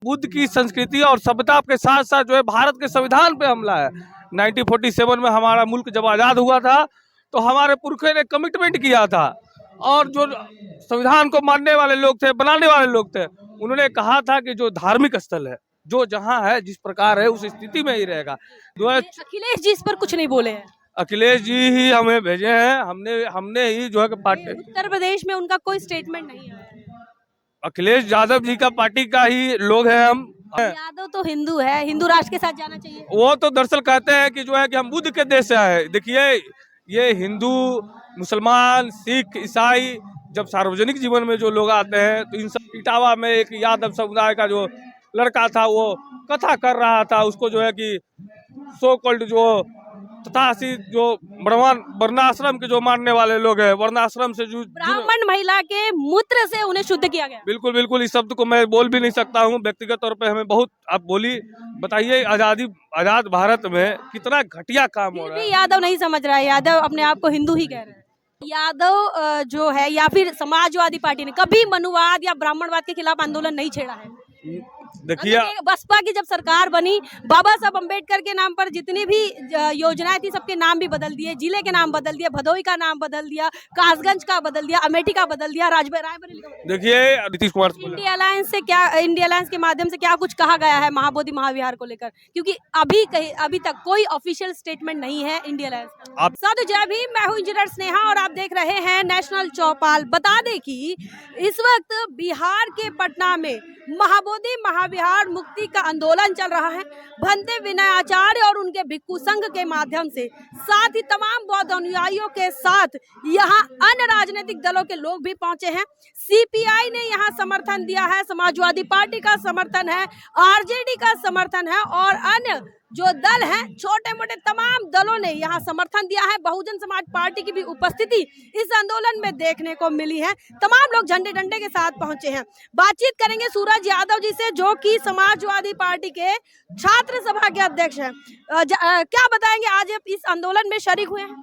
बुद्ध की संस्कृति और सभ्यता के साथ साथ जो है भारत के संविधान पे हमला है। 1947 में हमारा मुल्क जब आज़ाद हुआ था तो हमारे पुरखे ने कमिटमेंट किया था और जो संविधान को मानने वाले लोग थे, बनाने वाले लोग थे, उन्होंने कहा था कि जो धार्मिक स्थल है, जो जहाँ है, जिस प्रकार है, उस स्थिति में ही रहेगा। अखिलेश जी इस पर कुछ नहीं बोले हैं। अखिलेश जी ही हमें भेजे हैं, हमने ही जो है कि पार्टी, उत्तर प्रदेश में उनका कोई स्टेटमेंट नहीं आया है। अखिलेश यादव जी का पार्टी का ही लोग हैं हम। यादव तो हिंदू है, हिंदू राष्ट्र के साथ जाना चाहिए। वो तो दरअसल कहते हैं कि जो है कि हम बुद्ध के देश से आए। देखिए, ये हिंदू, मुसलमान, सिख, ईसाई जब सार्वजनिक जीवन में जो लोग आते हैं तो इन सब, इटावा में एक यादव समुदाय का जो लड़का था वो कथा कर रहा था, उसको जो है कि सो कॉल्ड जो तथाकथित जो वर्णाश्रम के जो मानने वाले लोग हैं, वर्णाश्रम से जो ब्राह्मण महिला के मूत्र से उन्हें शुद्ध किया गया। बिल्कुल बिल्कुल, इस शब्द को मैं बोल भी नहीं सकता हूँ व्यक्तिगत तौर पे, हमें बहुत, आप बोली बताइए, आजाद भारत में कितना घटिया काम हो रहा है। यादव नहीं समझ रहा है, यादव अपने आप को हिंदू ही कह रहे हैं। यादव जो है या फिर समाजवादी पार्टी ने कभी मनुवाद या ब्राह्मणवाद के खिलाफ आंदोलन नहीं छेड़ा है। देखिए, बसपा की जब सरकार बनी, बाबा साहब अम्बेडकर के नाम पर जितनी भी योजनाएं थी सबके नाम भी बदल दिए, जिले के नाम बदल दिए, भदोई का नाम बदल दिया, कासगंज का बदल दिया, अमेठी का बदल दिया, रायबरेली का। देखिए, नीतीश कुमार इंडिया अलायंस के माध्यम से क्या कुछ कहा गया है महाबोधि महाविहार को लेकर, क्योंकि अभी तक कोई ऑफिशियल स्टेटमेंट नहीं है इंडिया अलायंस। साधु जय भीम, मैं हूँ इंजीनियर स्नेहा और आप देख रहे हैं नेशनल चौपाल। बता दें कि इस वक्त बिहार के पटना में महाबोधि महाविहार मुक्ति का आंदोलन चल रहा है। भंते विनय आचार्य और उनके भिक्खु संघ के माध्यम से, साथ ही तमाम बौद्ध अनुयायियों के साथ यहाँ अन्य राजनीतिक दलों के लोग भी पहुंचे हैं। सीपीआई ने यहाँ समर्थन दिया है, समाजवादी पार्टी का समर्थन है, आरजेडी का समर्थन है और अन्य जो दल हैं, छोटे मोटे तमाम दलों ने यहाँ समर्थन दिया है। बहुजन समाज पार्टी की भी उपस्थिति इस आंदोलन में देखने को मिली है। तमाम लोग झंडे डंडे के साथ पहुंचे हैं। बातचीत करेंगे सूरज यादव जी से, जो कि समाजवादी पार्टी के छात्र सभा के अध्यक्ष हैं। क्या बताएंगे, आज आप इस आंदोलन में शरीक हुए हैं?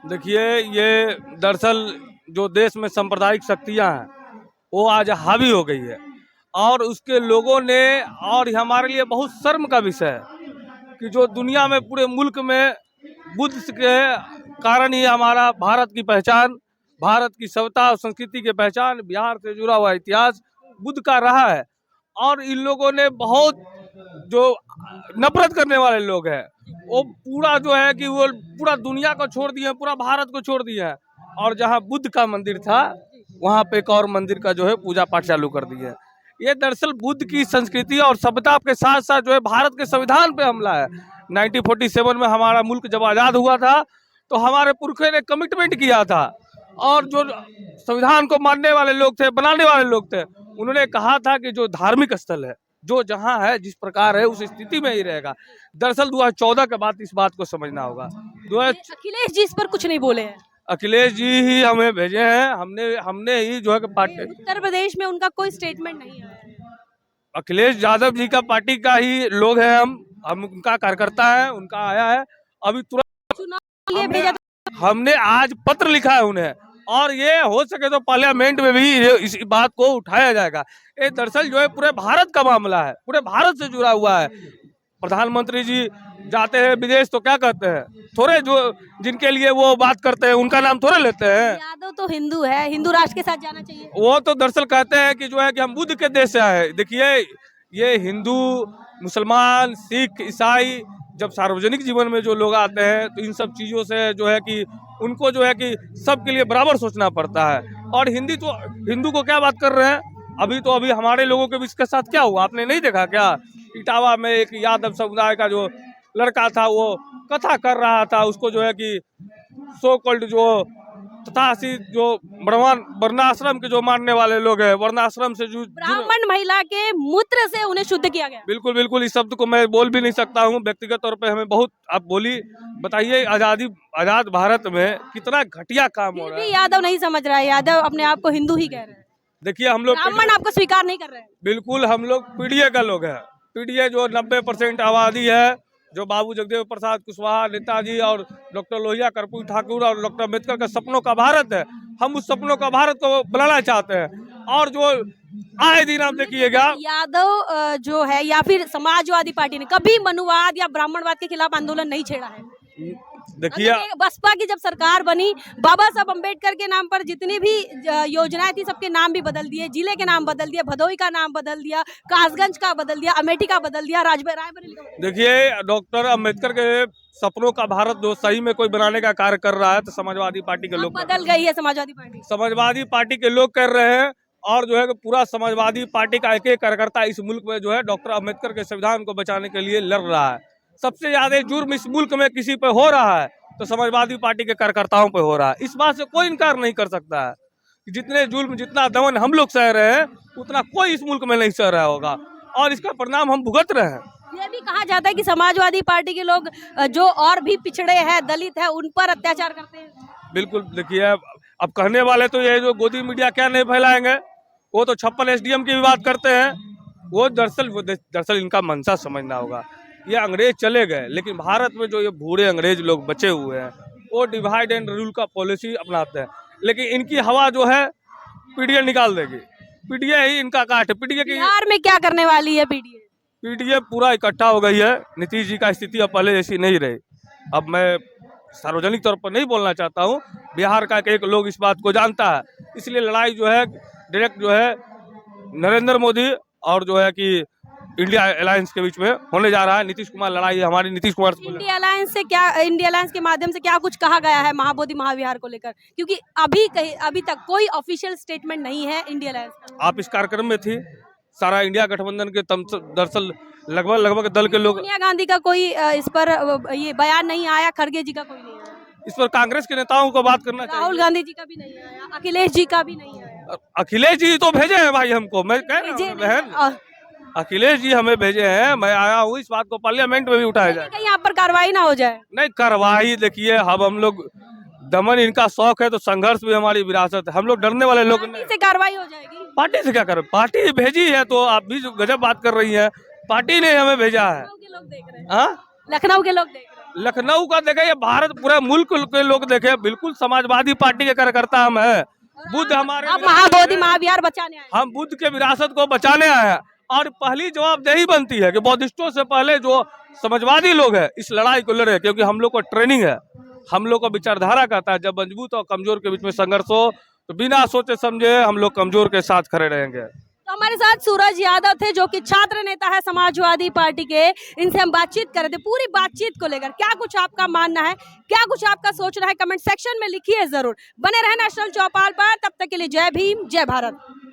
देखिए, ये दरअसल जो देश में सांप्रदायिक शक्तियाँ हैं वो आज हावी हो गई है और उसके लोगों ने, और हमारे लिए बहुत शर्म का विषय है कि जो दुनिया में, पूरे मुल्क में बुद्ध के कारण ही हमारा भारत की पहचान, भारत की सभ्यता और संस्कृति की पहचान, बिहार से जुड़ा हुआ इतिहास बुद्ध का रहा है। और इन लोगों ने बहुत, जो नफरत करने वाले लोग हैं, वो पूरा जो है कि वो पूरा दुनिया को छोड़ दिए, पूरा भारत को छोड़ दिया है और जहाँ बुद्ध का मंदिर था वहाँ पे एक और मंदिर का जो है पूजा पाठ चालू कर दिया है। ये दरअसल बुद्ध की संस्कृति और सभ्यता के साथ साथ जो है भारत के संविधान पे हमला है। 1947 में हमारा मुल्क जब आज़ाद हुआ था तो हमारे पुरखे ने कमिटमेंट किया था और जो संविधान को मानने वाले लोग थे, बनाने वाले लोग थे, उन्होंने कहा था कि जो धार्मिक स्थल है, जो जहाँ है, जिस प्रकार है, उस स्थिति में ही रहेगा। दरअसल 2014 के बाद इस बात को समझना होगा। अखिलेश जी इस पर कुछ नहीं बोले हैं। अखिलेश जी ही हमें भेजे हैं, हमने ही जो है कि पार्टी, उत्तर प्रदेश में उनका कोई स्टेटमेंट नहीं आया है। अखिलेश यादव जी का पार्टी का ही लोग हैं हम उनका कार्यकर्ता है, उनका आया है। अभी तुरंत हमने आज पत्र लिखा है उन्हें और ये हो सके तो पार्लियामेंट में भी इस बात को उठाया जाएगा। ये दरअसल जो है पूरे भारत का मामला है, पूरे भारत से जुड़ा हुआ है। प्रधानमंत्री जी जाते हैं विदेश तो क्या कहते हैं, थोड़े जो जिनके लिए वो बात करते हैं उनका नाम थोड़े लेते हैं। यादव तो हिंदू है, हिंदू राष्ट्र के साथ जाना चाहिए। वो तो दरअसल कहते हैं कि जो है कि हम बुद्ध के देश से आए। देखिए, ये हिंदू, मुसलमान, सिख, ईसाई जब सार्वजनिक जीवन में जो लोग आते हैं तो इन सब चीज़ों से जो है कि उनको जो है कि सबके लिए बराबर सोचना पड़ता है। और हिंदू को क्या बात कर रहे हैं, अभी हमारे लोगों के भी इसके साथ क्या हुआ, आपने नहीं देखा क्या? इटावा में एक यादव समुदाय का जो लड़का था वो कथा कर रहा था, उसको जो है कि सो कॉल्ड जो तथाकथित जो वर्णाश्रम के जो मानने वाले लोग हैं, वर्णाश्रम से जो ब्राह्मण महिला के मूत्र से उन्हें शुद्ध किया गया। बिल्कुल बिल्कुल, इस शब्द को मैं बोल भी नहीं सकता हूँ व्यक्तिगत तौर पे, हमें बहुत, आप बोली बताइए, आजाद भारत में कितना घटिया काम हो रहा है। यादव नहीं समझ रहा है, यादव अपने आप को हिंदू ही कह रहे हैं। देखिए, हम लोग ब्राह्मण आपको स्वीकार नहीं कर रहे हैं। बिल्कुल, हम लोग पीडीए का लोग हैं। पीडीए जो 90% आबादी है, जो बाबू जगदेव प्रसाद कुशवाहा, नेताजी और डॉक्टर लोहिया कर्पूरी ठाकुर और डॉक्टर अम्बेडकर का सपनों का भारत है। हम उस सपनों का भारत को बनाना चाहते हैं और जो आए दिन आप देखिएगा यादव जो है या फिर समाजवादी पार्टी ने कभी मनुवाद या ब्राह्मणवाद के खिलाफ आंदोलन नहीं छेड़ा है। देखिए मतलब कि बसपा की जब सरकार बनी, बाबा साहब अम्बेडकर के नाम पर जितनी भी योजनाएं थी सबके नाम भी बदल दिए, जिले के नाम बदल दिए, भदोई का नाम बदल दिया, कासगंज का बदल दिया, अमेठी का बदल दिया, रायबरेली का बदल दिया। देखिए डॉक्टर अम्बेडकर के सपनों का भारत जो सही में कोई बनाने का कार्य कर रहा है तो समाजवादी पार्टी के अब लोग बदल गई है समाजवादी पार्टी। समाजवादी पार्टी के लोग कर रहे हैं। और जो है कि पूरा समाजवादी पार्टी का एक एक कार्यकर्ता इस मुल्क में जो है डॉक्टर अम्बेडकर के संविधान को बचाने के लिए लड़ रहा है। सबसे ज्यादा जुर्म इस मुल्क में किसी पे हो रहा है तो समाजवादी पार्टी के कार्यकर्ताओं पे हो रहा है। इस बात से कोई इनकार नहीं कर सकता है कि जितने जुल्म जितना दमन हम लोग सह रहे हैं उतना कोई इस मुल्क में नहीं सह रहा होगा और इसका परिणाम हम भुगत रहे हैं। ये भी कहा जाता है कि समाजवादी पार्टी के लोग जो और भी पिछड़े हैं, दलित है, उन पर अत्याचार करते हैं। बिल्कुल देखिए अब कहने वाले तो ये जो गोदी मीडिया क्या नहीं फैलाएंगे, वो तो 56 SDM की भी बात करते हैं। वो दरअसल इनका मंशा समझना होगा। ये अंग्रेज चले गए लेकिन भारत में जो ये बूढ़े अंग्रेज लोग बचे हुए हैं वो डिवाइड एंड रूल का पॉलिसी अपनाते हैं। लेकिन इनकी हवा जो है पीडीए निकाल देगी। पीडीए ही इनका काट है। पीडीए की बिहार में क्या करने वाली है पीडीए? पीडीए पूरा इकट्ठा हो गई है। नीतीश जी का स्थिति अब पहले जैसी नहीं रही। अब मैं सार्वजनिक तौर पर नहीं बोलना चाहता हूँ, बिहार का एक लोग इस बात को जानता है। इसलिए लड़ाई जो है डायरेक्ट जो है नरेंद्र मोदी और जो है कि इंडिया अलायंस के बीच में होने जा रहा है। नीतीश कुमार लड़ाई हमारी नीतीश कुमार से इंडिया अलायंस के माध्यम से क्या कुछ कहा गया है महाबोधि महाविहार को लेकर? क्योंकि अभी तक कोई ऑफिशियल स्टेटमेंट नहीं है इंडिया अलायंस का। आप इस कार्यक्रम में थी। सारा इंडिया गठबंधन के दरअसल लगभग दल के लोग। सोनिया गांधी का कोई इस पर ये बयान नहीं आया, खड़गे जी का कोई नहीं आया, इस पर कांग्रेस के नेताओं को बात करना चाहिए। राहुल गांधी जी का भी नहीं आया, अखिलेश जी का भी नहीं आया। अखिलेश जी तो भेजे हैं भाई हमको, मैं कह रहा हूं बहन, अखिलेश जी हमें भेजे हैं। मैं आया हूँ इस बात को पार्लियामेंट में भी उठाया जाए। कहीं यहाँ पर कार्रवाई ना हो जाए। नहीं कार्रवाई देखिए अब हम लोग दमन इनका शौक है तो संघर्ष भी हमारी विरासत है। हम लोग डरने वाले लोग नहीं। से कार्रवाई हो जाएगी। पार्टी से क्या कर, पार्टी भेजी है तो आप भी गजब बात कर रही हैं। पार्टी ने हमें भेजा है। लखनऊ के लोग देख रहे हैं। लखनऊ का देखे, ये भारत पूरा मुल्क के लोग देखे। बिल्कुल समाजवादी पार्टी के कार्यकर्ता हम हैं। बुद्ध हमारे अब महाबोधि महाविहार बचाने आए। हम बुद्ध के विरासत को बचाने आए हैं। और पहली जवाबदेही बनती है कि बौद्धिस्टों से पहले जो समाजवादी लोग हैं इस लड़ाई को लड़े, क्योंकि हम लोग को ट्रेनिंग है, हम लोग को विचारधारा कहता है। जब मजबूत और कमजोर के बीच में संघर्ष हो तो बिना सोचे समझे हम लोग कमजोर के साथ खड़े रहेंगे। तो हमारे साथ सूरज यादव थे जो कि छात्र नेता है समाजवादी पार्टी के। इनसे हम बातचीत कर रहे थे पूरी बातचीत को लेकर। क्या कुछ आपका मानना है, क्या कुछ आपका सोचना है, कमेंट सेक्शन में लिखिए जरूर। बने रहे नेशनल चौपाल पर। तब तक के लिए जय भीम, जय भारत।